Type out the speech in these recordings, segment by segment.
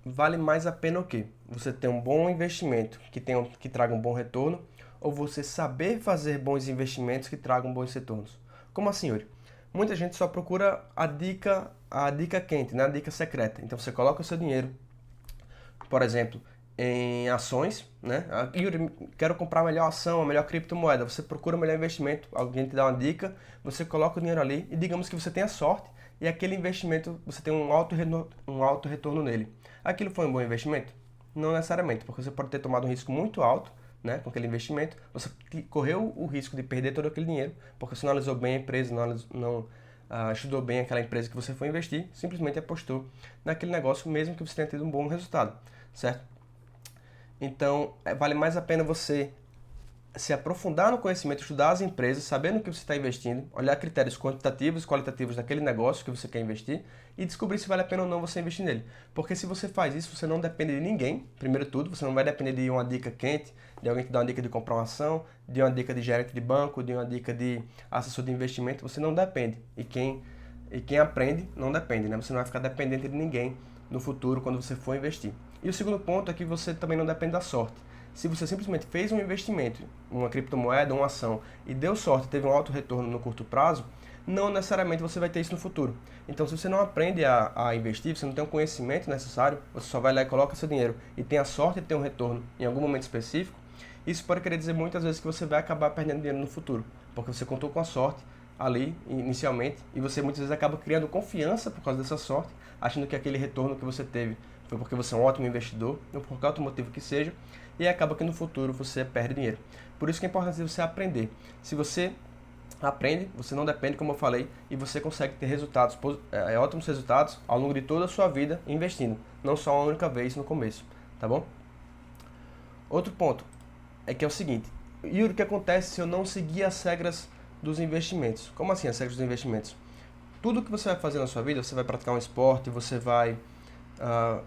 vale mais a pena o quê? Você ter um bom investimento que traga um bom retorno, ou você saber fazer bons investimentos que tragam bons retornos? Como assim, Yuri? Muita gente só procura a dica quente, né? A dica secreta. Então você coloca o seu dinheiro, por exemplo, em ações, né? Yuri, quero comprar a melhor ação, a melhor criptomoeda. Você procura o melhor investimento, alguém te dá uma dica, você coloca o dinheiro ali e digamos que você tenha sorte e aquele investimento você tem um alto retorno nele. Aquilo foi um bom investimento? Não necessariamente, porque você pode ter tomado um risco muito alto, né, com aquele investimento, você correu o risco de perder todo aquele dinheiro, porque você não analisou bem a empresa, não estudou bem aquela empresa que você foi investir, simplesmente apostou naquele negócio mesmo que você tenha tido um bom resultado, certo? Então, vale mais a pena você se aprofundar no conhecimento, estudar as empresas, saber no que você está investindo, olhar critérios quantitativos e qualitativos daquele negócio que você quer investir e descobrir se vale a pena ou não você investir nele. Porque se você faz isso, você não depende de ninguém, primeiro tudo, você não vai depender de uma dica quente, de alguém que dá uma dica de comprar uma ação, de uma dica de gerente de banco, de uma dica de assessor de investimento, você não depende. E quem aprende não depende, né? Você não vai ficar dependente de ninguém no futuro quando você for investir. E o segundo ponto é que você também não depende da sorte. Se você simplesmente fez um investimento, uma criptomoeda, uma ação, e deu sorte, teve um alto retorno no curto prazo, não necessariamente você vai ter isso no futuro. Então, se você não aprende a investir, você não tem o conhecimento necessário, você só vai lá e coloca seu dinheiro e tem a sorte de ter um retorno em algum momento específico, isso pode querer dizer muitas vezes que você vai acabar perdendo dinheiro no futuro, porque você contou com a sorte ali inicialmente e você muitas vezes acaba criando confiança por causa dessa sorte, achando que aquele retorno que você teve foi porque você é um ótimo investidor, ou por qualquer outro motivo que seja, e acaba que no futuro você perde dinheiro. Por isso que é importante você aprender. Se você aprende, você não depende, como eu falei, e você consegue ter resultados, ótimos resultados ao longo de toda a sua vida investindo, não só uma única vez no começo, tá bom? Outro ponto é que é o seguinte, e o que acontece se eu não seguir as regras dos investimentos? Como assim as regras dos investimentos? Tudo que você vai fazer na sua vida, você vai praticar um esporte, você vai,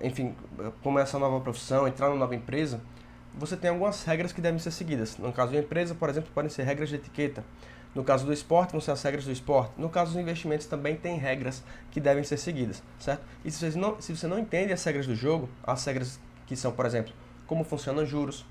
enfim, começar uma nova profissão, entrar numa nova empresa, você tem algumas regras que devem ser seguidas. No caso de uma empresa, por exemplo, podem ser regras de etiqueta. No caso do esporte, vão ser as regras do esporte. No caso dos investimentos, também tem regras que devem ser seguidas, certo? E se você não entende as regras do jogo, as regras que são, por exemplo, como funcionam os juros,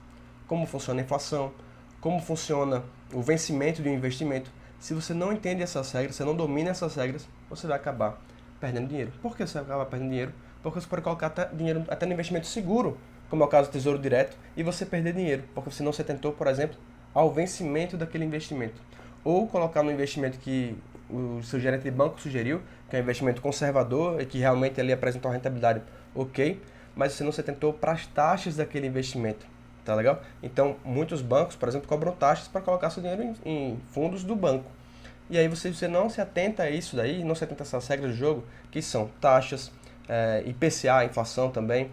como funciona a inflação, como funciona o vencimento de um investimento, se você não entende essas regras, você não domina essas regras, você vai acabar perdendo dinheiro. Por que você vai acabar perdendo dinheiro? Porque você pode colocar dinheiro até no investimento seguro, como é o caso do Tesouro Direto, e você perder dinheiro, porque você não se atentou, por exemplo, ao vencimento daquele investimento. Ou colocar no investimento que o seu gerente de banco sugeriu, que é um investimento conservador e que realmente ali apresenta uma rentabilidade ok, mas você não se atentou para as taxas daquele investimento. Tá legal? Então, muitos bancos, por exemplo, cobram taxas para colocar seu dinheiro em fundos do banco. E aí você não se atenta a isso daí, não se atenta a essas regras do jogo, que são taxas, IPCA, inflação também,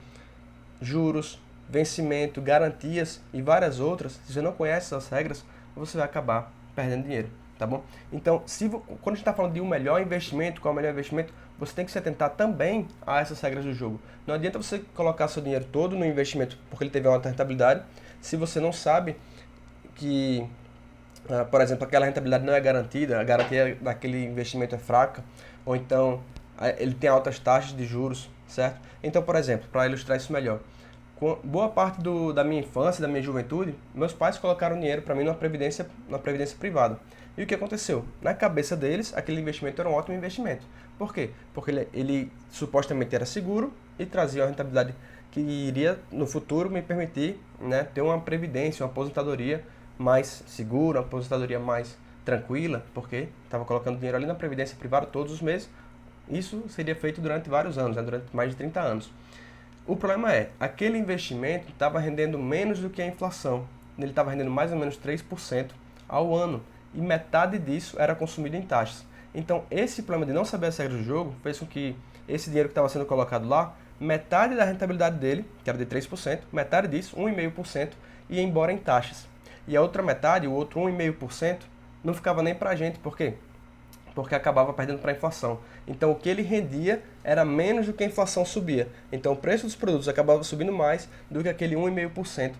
juros, vencimento, garantias e várias outras, se você não conhece essas regras, você vai acabar perdendo dinheiro, tá bom? Então, quando a gente está falando de um melhor investimento, qual é o melhor investimento, você tem que se atentar também a essas regras do jogo. Não adianta você colocar seu dinheiro todo no investimento porque ele teve uma alta rentabilidade, se você não sabe que, por exemplo, aquela rentabilidade não é garantida, a garantia daquele investimento é fraca, ou então ele tem altas taxas de juros, certo? Então, por exemplo, para ilustrar isso melhor, boa parte da minha infância, da minha juventude, meus pais colocaram dinheiro para mim numa previdência privada. E o que aconteceu? Na cabeça deles, aquele investimento era um ótimo investimento. Por quê? Porque ele supostamente era seguro e trazia uma rentabilidade que iria, no futuro, me permitir, né, ter uma previdência, uma aposentadoria mais segura, uma aposentadoria mais tranquila, porque estava colocando dinheiro ali na previdência privada todos os meses. Isso seria feito durante vários anos, né, durante mais de 30 anos. O problema é, aquele investimento estava rendendo menos do que a inflação. Ele estava rendendo mais ou menos 3% ao ano. E metade disso era consumido em taxas. Então, esse problema de não saber as regras do jogo fez com que esse dinheiro que estava sendo colocado lá, metade da rentabilidade dele, que era de 3%, metade disso, 1,5%, ia embora em taxas. E a outra metade, o outro 1,5%, não ficava nem pra gente. Por quê? Porque acabava perdendo para a inflação. Então o que ele rendia era menos do que a inflação subia. Então o preço dos produtos acabava subindo mais do que aquele 1,5%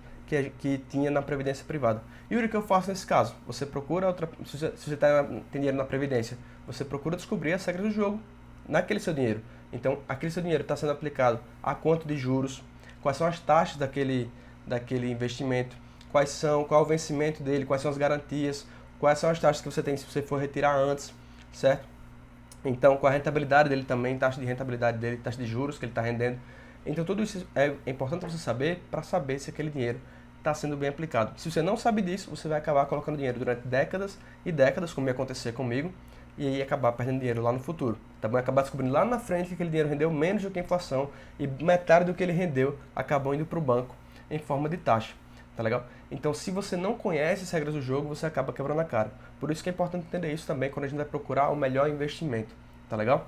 que tinha na previdência privada. E o que eu faço nesse caso? Você procura se você tem dinheiro na previdência, você procura descobrir as regras do jogo naquele seu dinheiro. Então, aquele seu dinheiro está sendo aplicado a quanto de juros, quais são as taxas daquele investimento, qual é o vencimento dele, quais são as garantias, quais são as taxas que você tem se você for retirar antes, certo? Então, qual a rentabilidade dele também, taxa de rentabilidade dele, taxa de juros que ele está rendendo. Então, tudo isso é importante você saber para saber se aquele dinheiro está sendo bem aplicado. Se você não sabe disso, você vai acabar colocando dinheiro durante décadas e décadas, como ia acontecer comigo, e aí acabar perdendo dinheiro lá no futuro. Tá bom? Acabar descobrindo lá na frente que aquele dinheiro rendeu menos do que a inflação e metade do que ele rendeu acabou indo para o banco em forma de taxa. Tá legal? Então, se você não conhece as regras do jogo, você acaba quebrando a cara. Por isso que é importante entender isso também quando a gente vai procurar o melhor investimento. Tá legal?